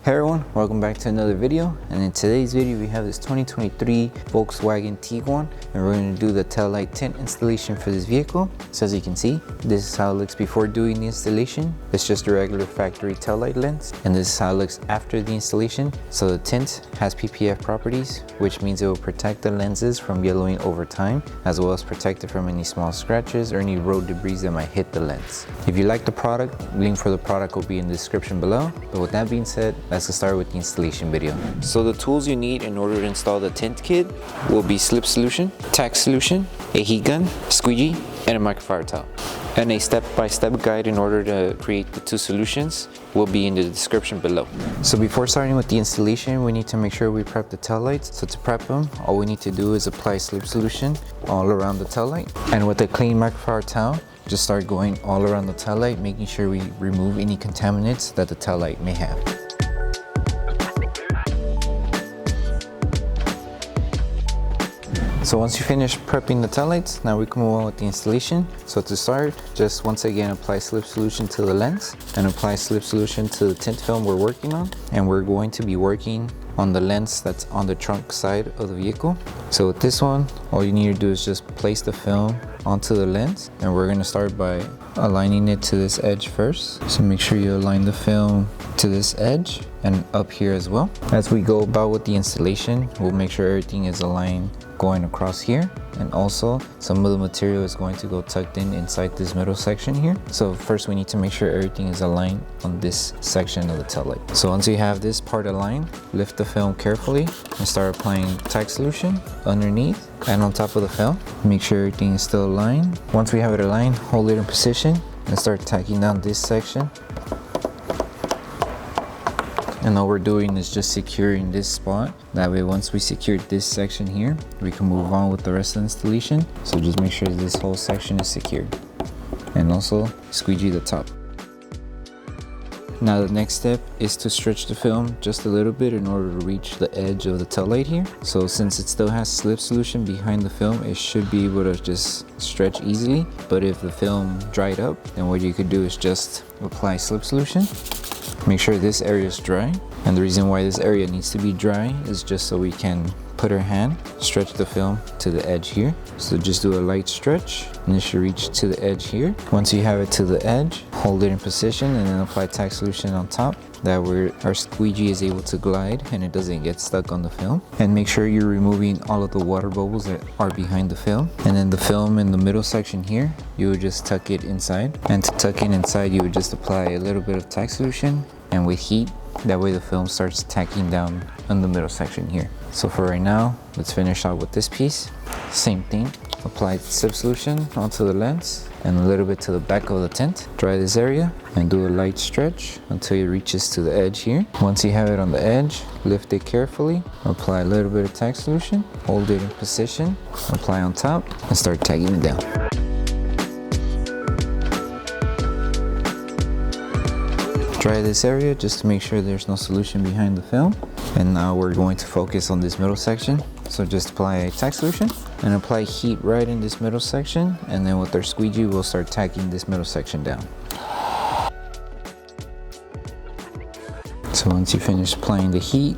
Hey everyone, welcome back to another video, and in today's video we have this 2023 Volkswagen Tiguan and we're going to do the taillight tint installation for this vehicle. So as you can see, this is how it looks before doing the installation. It's just a regular factory taillight lens, and this is how it looks after the installation. So the tint has PPF properties, which means it will protect the lenses from yellowing over time, as well as protect it from any small scratches or any road debris that might hit the lens. If you like the product, link for the product will be in the description below. But with that being said, let's get started with the installation video. So the tools you need in order to install the tint kit will be Slip Solution, Tack Solution, a heat gun, squeegee, and a microfiber towel. And a step-by-step guide in order to create the two solutions will be in the description below. So before starting with the installation, we need to make sure we prep the taillights. So to prep them, all we need to do is apply Slip Solution all around the taillight. And with a clean microfiber towel, just start going all around the taillight, making sure we remove any contaminants that the taillight may have. So once you finish prepping the taillights, now we can move on with the installation. So to start, just once again apply Slip Solution to the lens and apply Slip Solution to the tint film we're working on. And we're going to be working on the lens that's on the trunk side of the vehicle. So with this one, all you need to do is just place the film onto the lens, and we're going to start by aligning it to this edge first. So make sure you align the film to this edge and up here as well. As we go about with the installation, we'll make sure everything is aligned going across here, and also some of the material is going to go tucked in inside this middle section here. So first we need to make sure everything is aligned on this section of the taillight. So once you have this part aligned, lift the film carefully and start applying Tack Solution underneath and on top of the film. Make sure everything is still aligned. Once we have it aligned, hold it in position and start tacking down this section. And all we're doing is just securing this spot. That way, once we secured this section here, we can move on with the rest of the installation. So just make sure this whole section is secured. And also squeegee the top. Now the next step is to stretch the film just a little bit in order to reach the edge of the taillight here. So since it still has Slip Solution behind the film, it should be able to just stretch easily. But if the film dried up, then what you could do is just apply Slip Solution. Make sure this area is dry, and the reason why this area needs to be dry is just so we can put our hand, stretch the film to the edge here. So just do a light stretch and it should reach to the edge here. Once you have it to the edge, hold it in position and then apply Tack Solution on top. That way our squeegee is able to glide and it doesn't get stuck on the film. And make sure you're removing all of the water bubbles that are behind the film. And then the film in the middle section here, you would just tuck it inside. And to tuck it inside, you would just apply a little bit of Tack Solution, and with heat, that way the film starts tacking down on the middle section here. So for right now, let's finish out with this piece. Same thing, apply Slip Solution onto the lens and a little bit to the back of the tint. Dry this area and do a light stretch until it reaches to the edge here. Once you have it on the edge, lift it carefully, apply a little bit of Tack Solution, hold it in position, apply on top, and start tagging it down. Dry this area just to make sure there's no solution behind the film. And now we're going to focus on this middle section. So just apply a Tack Solution and apply heat right in this middle section. And then with our squeegee, we'll start tacking this middle section down. So once you finish applying the heat,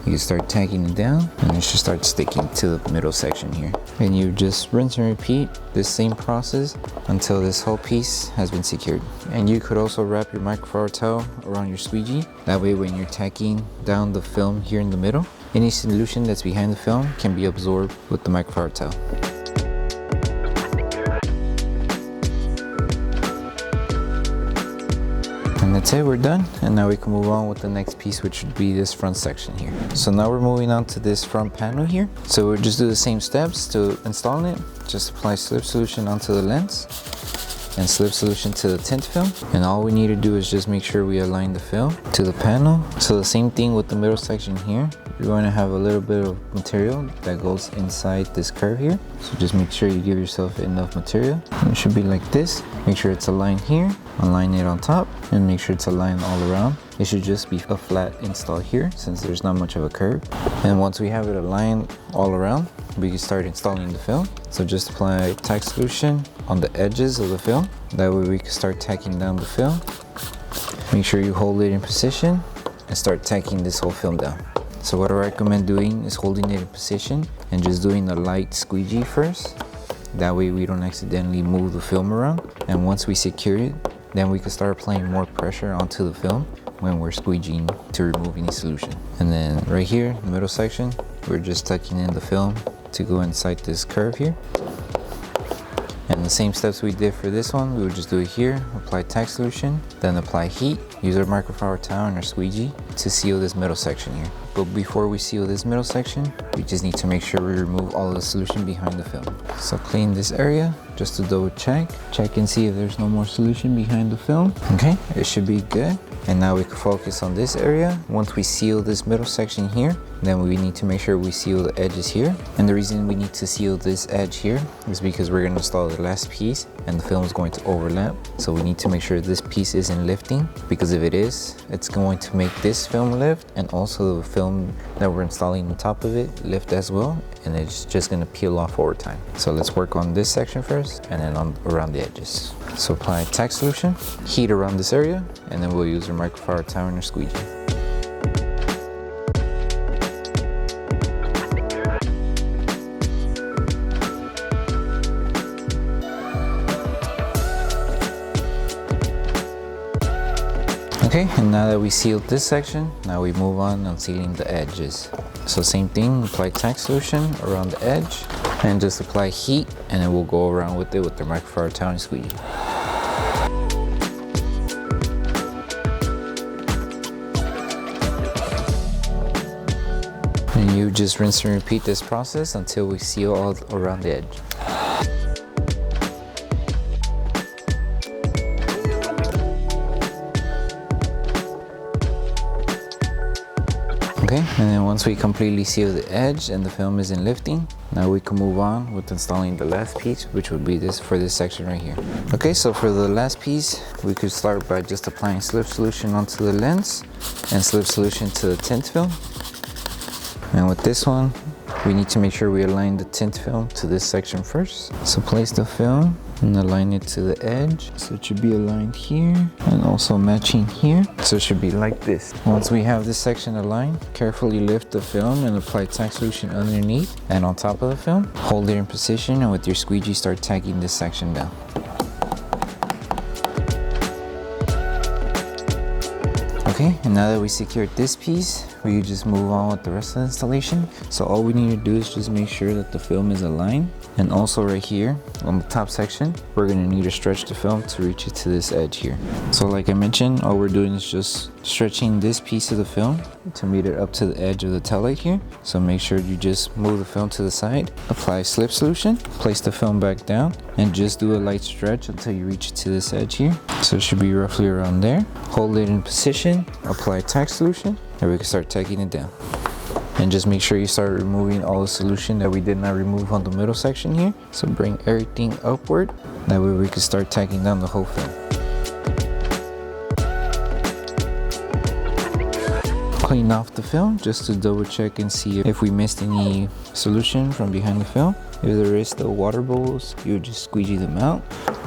you can start tacking it down and it should start sticking to the middle section here. And you just rinse and repeat this same process until this whole piece has been secured. And you could also wrap your microfiber towel around your squeegee. That way when you're tacking down the film here in the middle, any solution that's behind the film can be absorbed with the microfiber towel. And that's it, we're done. And now we can move on with the next piece, which would be this front section here. So now we're moving on to this front panel here. So we'll just do the same steps to install it. Just apply Slip Solution onto the lens and Slip Solution to the tint film. And all we need to do is just make sure we align the film to the panel. So the same thing with the middle section here. You're going to have a little bit of material that goes inside this curve here. So just make sure you give yourself enough material. And it should be like this. Make sure it's aligned here, align it on top, and make sure it's aligned all around. It should just be a flat install here since there's not much of a curve. And once we have it aligned all around, we can start installing the film. So just apply Tack Solution on the edges of the film. That way we can start tacking down the film. Make sure you hold it in position and start tacking this whole film down. So what I recommend doing is holding it in position and just doing a light squeegee first. That way we don't accidentally move the film around. And once we secure it, then we can start applying more pressure onto the film when we're squeegeeing to remove any solution. And then right here, the middle section, we're just tucking in the film to go inside this curve here. And the same steps we did for this one, we would just do it here, apply tack solution, then apply heat, use our microfiber towel and our squeegee to seal this middle section here. But before we seal this middle section, we just need to make sure we remove all of the solution behind the film. So clean this area just to double check and see if there's no more solution behind the film. Okay, it should be good. And now we can focus on this area. Once we seal this middle section here, then we need to make sure we seal the edges here. And the reason we need to seal this edge here is because we're going to install the last piece and the film is going to overlap. So we need to make sure this piece isn't lifting, because if it is, it's going to make this film lift and also the film that we're installing on top of it lift as well, and it's just going to peel off over time. So let's work on this section first and then around the edges. So apply tack solution, heat around this area, and then we'll use our microfiber towel and our squeegee. Okay, and now that we sealed this section, now we move on sealing the edges. So same thing, apply tack solution around the edge and just apply heat, and then we'll go around with it with the microfiber towel and squeegee. And you just rinse and repeat this process until we seal all around the edge. Okay, and then once we completely seal the edge and the film isn't lifting, now we can move on with installing the last piece, which would be this for this section right here. Okay, so for the last piece, we could start by just applying slip solution onto the lens and slip solution to the tint film. And with this one, we need to make sure we align the tint film to this section first. So place the film and align it to the edge. So it should be aligned here and also matching here. So it should be like this. Once we have this section aligned, carefully lift the film and apply tack solution underneath and on top of the film. Hold it in position and with your squeegee start tacking this section down. Okay, and now that we secured this piece, we just move on with the rest of the installation. So all we need to do is just make sure that the film is aligned. And also right here on the top section, we're gonna need to stretch the film to reach it to this edge here. So like I mentioned, all we're doing is just stretching this piece of the film to meet it up to the edge of the tail light here. So make sure you just move the film to the side, apply slip solution, place the film back down, and just do a light stretch until you reach it to this edge here. So it should be roughly around there. Hold it in position, apply tack solution, and we can start tacking it down. And just make sure you start removing all the solution that we did not remove on the middle section here. So bring everything upward. That way we can start tacking down the whole film. Clean off the film just to double check and see if we missed any solution from behind the film. If there is still water bubbles, you just squeegee them out.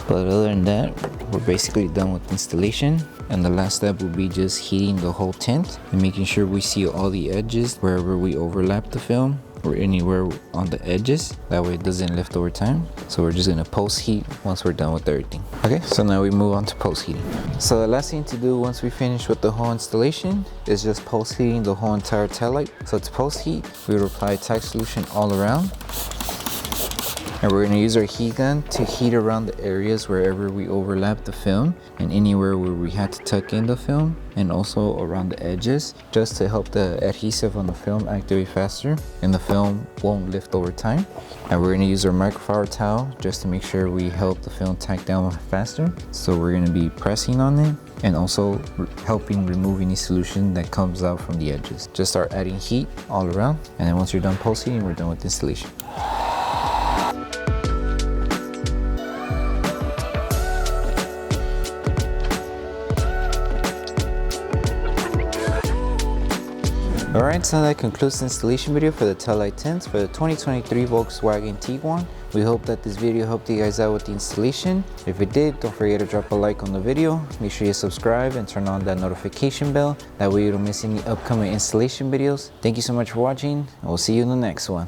But other than that, we're basically done with installation. And the last step will be just heating the whole tint and making sure we seal all the edges wherever we overlap the film or anywhere on the edges. That way it doesn't lift over time. So we're just gonna post heat once we're done with everything. Okay, so now we move on to post heating. So the last thing to do once we finish with the whole installation is just post heating the whole entire tail light. So to post heat, we will apply tack solution all around. And we're going to use our heat gun to heat around the areas wherever we overlap the film and anywhere where we had to tuck in the film, and also around the edges, just to help the adhesive on the film activate faster and the film won't lift over time. And we're going to use our microfiber towel just to make sure we help the film tack down faster. So we're going to be pressing on it and also helping remove any solution that comes out from the edges. Just start adding heat all around, and then once you're done post heating, we're done with installation. Alright, so that concludes the installation video for the Taillight tints for the 2023 Volkswagen Tiguan We hope that this video helped you guys out with the installation. If it did, don't forget to drop a like on the video. Make sure you subscribe and turn on that notification bell. That way you don't miss any upcoming installation videos. Thank you so much for watching, and we'll see you in the next one.